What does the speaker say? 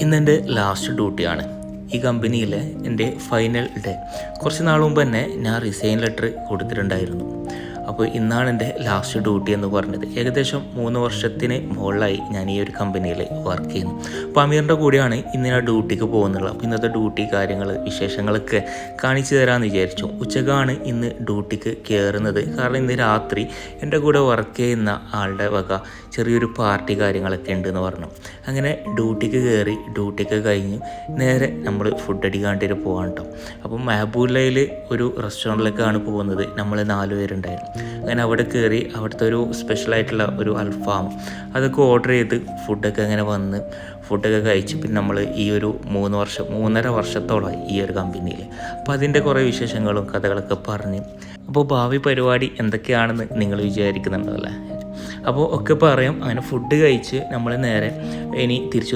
ഇന്നെൻ്റെ ലാസ്റ്റ് ഡ്യൂട്ടിയാണ് ഈ കമ്പനിയിലെ എൻ്റെ ഫൈനൽ ഡേ. കുറച്ച് നാൾ മുമ്പ് തന്നെ ഞാൻ റിസൈൻ ലെറ്റർ കൊടുത്തിട്ടുണ്ടായിരുന്നു. അപ്പോൾ ഇന്നാണ് എൻ്റെ ലാസ്റ്റ് ഡ്യൂട്ടി എന്ന് പറഞ്ഞത്. ഏകദേശം 3 വർഷത്തിന് മുകളിലായി ഞാൻ ഈ ഒരു കമ്പനിയിൽ വർക്ക് ചെയ്യുന്നു. അപ്പോൾ അമീറിൻ്റെ കൂടെയാണ് ഇന്ന് ഞാൻ ഡ്യൂട്ടിക്ക് പോകുന്നുള്ളത്. അപ്പോൾ ഇന്നത്തെ ഡ്യൂട്ടി കാര്യങ്ങൾ വിശേഷങ്ങളൊക്കെ കാണിച്ചു തരാമെന്ന് വിചാരിച്ചു. ഉച്ചക്കാണ് ഇന്ന് ഡ്യൂട്ടിക്ക് കയറുന്നത്. കാരണം ഇന്ന് രാത്രി എൻ്റെ കൂടെ വർക്ക് ചെയ്യുന്ന ആളുടെ വക ചെറിയൊരു പാർട്ടി കാര്യങ്ങളൊക്കെ ഉണ്ടെന്ന് പറഞ്ഞു. അങ്ങനെ ഡ്യൂട്ടിക്ക് കയറി ഡ്യൂട്ടിക്ക് കഴിഞ്ഞ് നേരെ നമ്മൾ ഫുഡ് അടിക്കാണ്ടിട്ട് പോകാൻ കേട്ടോ. അപ്പോൾ മെഹബൂലയിൽ ഒരു റെസ്റ്റോറൻറ്റിലേക്കാണ് പോകുന്നത്. നമ്മൾ 4 പേരുണ്ടായിരുന്നു. അങ്ങനെ അവിടെ കയറി അവിടുത്തെ ഒരു സ്പെഷ്യലായിട്ടുള്ള ഒരു അൽഫാം അതൊക്കെ ഓർഡർ ചെയ്ത് ഫുഡൊക്കെ അങ്ങനെ വന്ന് ഫുഡൊക്കെ കഴിച്ച് പിന്നെ നമ്മൾ ഈ ഒരു 3.5 വർഷത്തോളമായി ഈ ഒരു കമ്പനിയിൽ. അപ്പോൾ അതിൻ്റെ കുറേ വിശേഷങ്ങളും കഥകളൊക്കെ പറഞ്ഞ് അപ്പോൾ ഭാവി പരിപാടി എന്തൊക്കെയാണെന്ന് നിങ്ങൾ വിചാരിക്കുന്നുണ്ടല്ലേ. അപ്പോൾ ഒക്കെ പറയാം. അങ്ങനെ ഫുഡ് കഴിച്ച് നമ്മൾ നേരെ ഇനി തിരിച്ചു